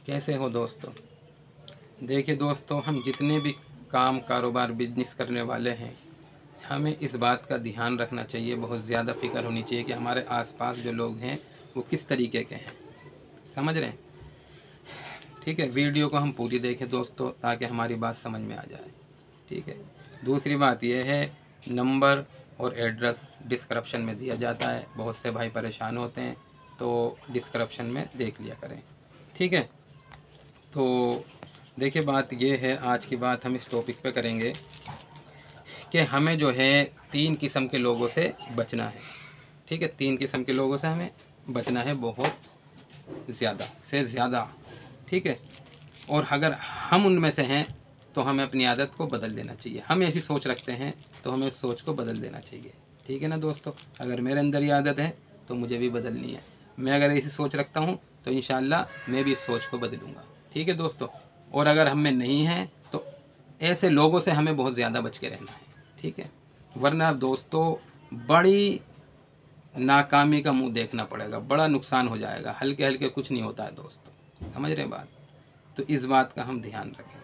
कैसे हो दोस्तों। देखिए दोस्तों, हम जितने भी काम कारोबार बिजनेस करने वाले हैं, हमें इस बात का ध्यान रखना चाहिए, बहुत ज़्यादा फिक्र होनी चाहिए कि हमारे आसपास जो लोग हैं वो किस तरीके के हैं। समझ रहे हैं? ठीक है, वीडियो को हम पूरी देखें दोस्तों, ताकि हमारी बात समझ में आ जाए। ठीक है। दूसरी बात यह है, नंबर और एड्रेस डिस्क्रिप्शन में दिया जाता है। बहुत से भाई परेशान होते हैं, तो डिस्क्रिप्शन में देख लिया करें। ठीक है। तो देखिए, बात ये है, आज की बात हम इस टॉपिक पे करेंगे कि हमें जो है 3 किस्म के लोगों से बचना है। ठीक है, 3 किस्म के लोगों से हमें बचना है, बहुत ज़्यादा से ज़्यादा। ठीक है। और अगर हम उनमें से हैं तो हमें अपनी आदत को बदल देना चाहिए। हम ऐसी सोच रखते हैं तो हमें उस सोच को बदल देना चाहिए। ठीक है ना दोस्तों। अगर मेरे अंदर ये आदत है तो मुझे भी बदलनी है। मैं अगर ऐसी सोच रखता हूँ तो इंशाल्लाह मैं भी इस सोच को बदलूँगा। ठीक है दोस्तों। और अगर हम में नहीं है तो ऐसे लोगों से हमें बहुत ज़्यादा बच के रहना है। ठीक है। वरना दोस्तों बड़ी नाकामी का मुंह देखना पड़ेगा, बड़ा नुकसान हो जाएगा। हल्के हल्के कुछ नहीं होता है दोस्तों। समझ रहे हैं बात? तो इस बात का हम ध्यान रखें।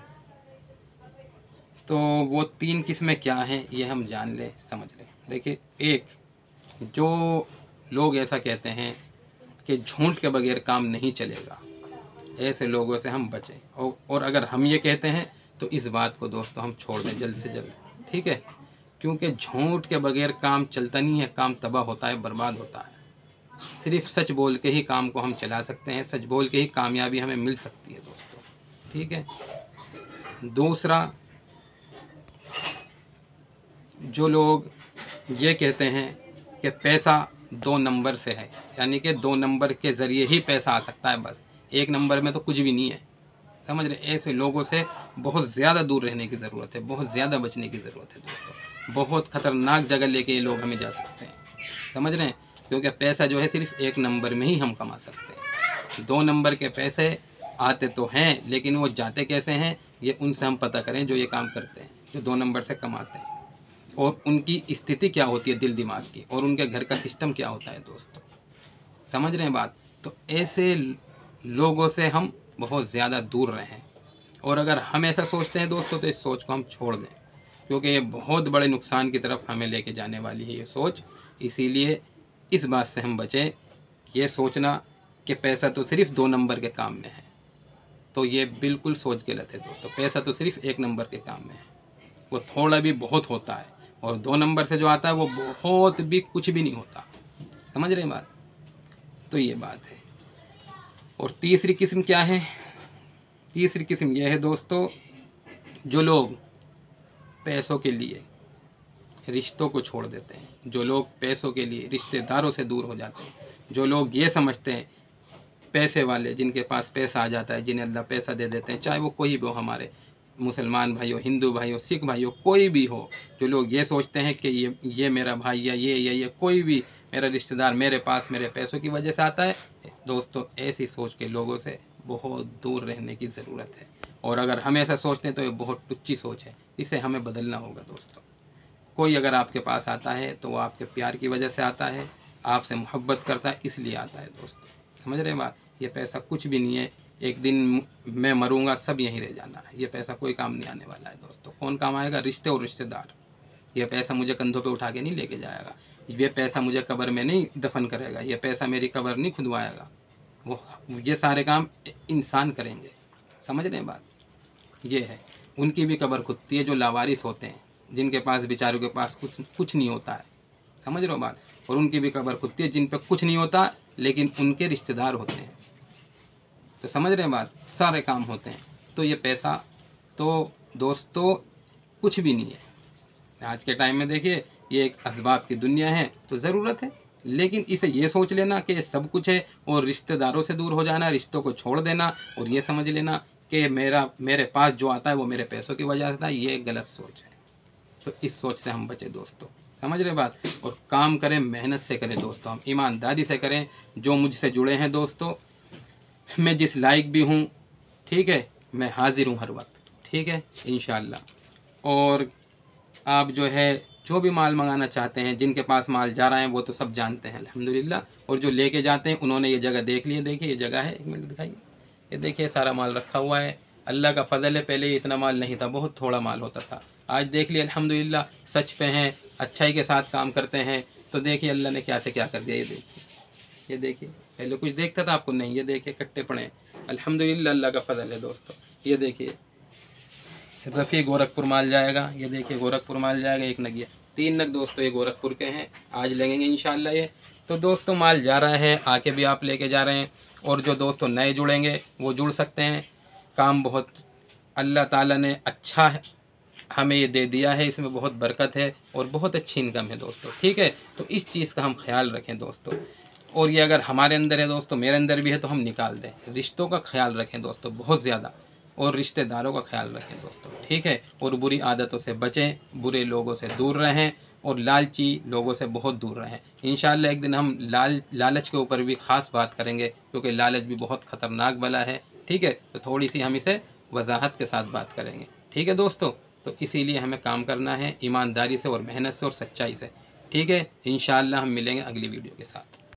तो वो 3 किस्में क्या हैं ये हम जान लें, समझ लें। देखिए, एक, जो लोग ऐसा कहते हैं कि झूठ के बगैर काम नहीं चलेगा, ऐसे लोगों से हम बचें। और अगर हम ये कहते हैं तो इस बात को दोस्तों हम छोड़ दें जल्द से जल्द। ठीक है। क्योंकि झूठ के बगैर काम चलता नहीं है, काम तबाह होता है, बर्बाद होता है। सिर्फ सच बोल के ही काम को हम चला सकते हैं, सच बोल के ही कामयाबी हमें मिल सकती है दोस्तों। ठीक है। दूसरा, जो लोग ये कहते हैं कि पैसा 2 नंबर से है, यानी कि 2 नंबर के ज़रिए ही पैसा आ सकता है, बस 1 नंबर में तो कुछ भी नहीं है। समझ रहे? ऐसे लोगों से बहुत ज़्यादा दूर रहने की ज़रूरत है, बहुत ज़्यादा बचने की ज़रूरत है दोस्तों। बहुत ख़तरनाक जगह लेके ये लोग हमें जा सकते हैं। समझ रहे हैं? क्योंकि पैसा जो है सिर्फ 1 नंबर में ही हम कमा सकते हैं। 2 नंबर के पैसे आते तो हैं, लेकिन वो जाते कैसे हैं ये उनसे हम पता करें जो ये काम करते हैं, जो 2 नंबर से कमाते हैं, और उनकी स्थिति क्या होती है दिल दिमाग की, और उनके घर का सिस्टम क्या होता है दोस्तों। समझ रहे हैं बात? तो ऐसे लोगों से हम बहुत ज़्यादा दूर रहें। और अगर हम ऐसा सोचते हैं दोस्तों तो इस सोच को हम छोड़ दें, क्योंकि ये बहुत बड़े नुकसान की तरफ हमें लेके जाने वाली है ये सोच। इसीलिए इस बात से हम बचें, ये सोचना कि पैसा तो सिर्फ 2 नंबर के काम में है, तो ये बिल्कुल सोच गलत है दोस्तों। पैसा तो सिर्फ 1 नंबर के काम में है, वो थोड़ा भी बहुत होता है, और 2 नंबर से जो आता है वो बहुत भी कुछ भी नहीं होता। समझ रहे हैं बात? तो ये बात है। और तीसरी किस्म क्या है? तीसरी किस्म यह है दोस्तों, जो लोग पैसों के लिए रिश्तों को छोड़ देते हैं, जो लोग पैसों के लिए रिश्तेदारों से दूर हो जाते हैं, जो लोग ये समझते हैं पैसे वाले, जिनके पास पैसा आ जाता है, जिन्हें अल्लाह पैसा दे देते हैं, चाहे वो कोई भी हो, हमारे मुसलमान भाई हो, हिंदू भाई हो, सिख भाई हो, कोई भी हो, जो लोग ये सोचते हैं कि ये मेरा भाई या ये कोई भी मेरा रिश्तेदार मेरे पास मेरे पैसों की वजह से आता है, दोस्तों ऐसी सोच के लोगों से बहुत दूर रहने की ज़रूरत है। और अगर हम ऐसा सोचते हैं तो ये बहुत टुच्ची सोच है, इसे हमें बदलना होगा दोस्तों। कोई अगर आपके पास आता है तो वो आपके प्यार की वजह से आता है, आपसे मोहब्बत करता है, इसलिए आता है दोस्तों। समझ रहे हैं बात? ये पैसा कुछ भी नहीं है, एक दिन मैं मरूंगा, सब यहीं रह जाना है। ये पैसा कोई काम नहीं आने वाला है दोस्तों। कौन काम आएगा? रिश्ते और रिश्तेदार। ये पैसा मुझे कंधों पे उठा के नहीं लेके जाएगा, ये पैसा मुझे कब्र में नहीं दफन करेगा, ये पैसा मेरी कब्र नहीं खुदवाएगा। वो ये सारे काम इंसान करेंगे। समझ रहे हैं बात? ये है, उनकी भी कब्र खुदती है जो लावारिस होते हैं, जिनके पास बेचारों के पास कुछ नहीं होता है। समझ रहे हो बात? और उनकी भी कब्र खुदती है जिन पे कुछ नहीं होता लेकिन उनके रिश्तेदार होते हैं। तो समझ रहे हैं बात? सारे काम होते हैं। तो ये पैसा तो दोस्तों कुछ भी नहीं है। आज के टाइम में देखिए, ये एक असबाब की दुनिया है, तो ज़रूरत है, लेकिन इसे ये सोच लेना कि ये सब कुछ है, और रिश्तेदारों से दूर हो जाना, रिश्तों को छोड़ देना, और ये समझ लेना कि मेरे पास जो आता है वो मेरे पैसों की वजह से आता है, ये एक गलत सोच है। तो इस सोच से हम बचें दोस्तों। समझ रहे बात? और काम करें, मेहनत से करें दोस्तों, हम ईमानदारी से करें। जो मुझसे जुड़े हैं दोस्तों, मैं जिस लायक भी हूँ, ठीक है, मैं हाजिर हूँ हर वक्त। ठीक है, इंशाल्लाह। और आप जो है जो भी माल मंगाना चाहते हैं, जिनके पास माल जा रहा है वो तो सब जानते हैं अल्हम्दुलिल्लाह, और जो लेके जाते हैं उन्होंने ये जगह देख ली है। देखिए ये जगह है, 1 मिनट दिखाइए, ये देखिए सारा माल रखा हुआ है, अल्लाह का फ़ज़ल है। पहले इतना माल नहीं था, बहुत थोड़ा माल होता था। आज देख लिए अल्हम्दुलिल्लाह, सच पे हैं, अच्छाई के साथ काम करते हैं, तो देखिए अल्लाह ने क्या से क्या कर दिया। ये देखिए पहले कुछ देखता था आपको नहीं, ये देखिए कट्टे पड़े हैं। अल्हम्दुलिल्लाह अल्लाह का फ़ज़ल है दोस्तों। ये देखिए रफ़ी गोरखपुर माल जाएगा, ये देखिए गोरखपुर माल जाएगा, एक नग, ये 3 नग दोस्तों ये गोरखपुर के हैं, आज लगेंगे इंशाल्लाह ये। तो दोस्तों माल जा रहा है, आके भी आप लेके जा रहे हैं, और जो दोस्तों नए जुड़ेंगे वो जुड़ सकते हैं। काम बहुत अल्लाह ताला ने अच्छा है, हमें ये दे दिया है, इसमें बहुत बरकत है और बहुत अच्छी इनकम है दोस्तों, ठीक है। तो इस चीज़ का हम ख्याल रखें दोस्तों, और ये अगर हमारे अंदर है दोस्तों, मेरे अंदर भी है, तो हम निकाल दें। रिश्तों का ख्याल रखें दोस्तों बहुत ज़्यादा, और रिश्तेदारों का ख्याल रखें दोस्तों, ठीक है। और बुरी आदतों से बचें, बुरे लोगों से दूर रहें, और लालची लोगों से बहुत दूर रहें। इंशाअल्लाह एक दिन हम लालच के ऊपर भी ख़ास बात करेंगे, क्योंकि लालच भी बहुत ख़तरनाक बला है, ठीक है। तो थोड़ी सी हम इसे वजाहत के साथ बात करेंगे, ठीक है दोस्तों। तो इसीलिए हमें काम करना है ईमानदारी से और मेहनत से और सच्चाई से, ठीक है। इंशाअल्लाह हम मिलेंगे अगली वीडियो के साथ।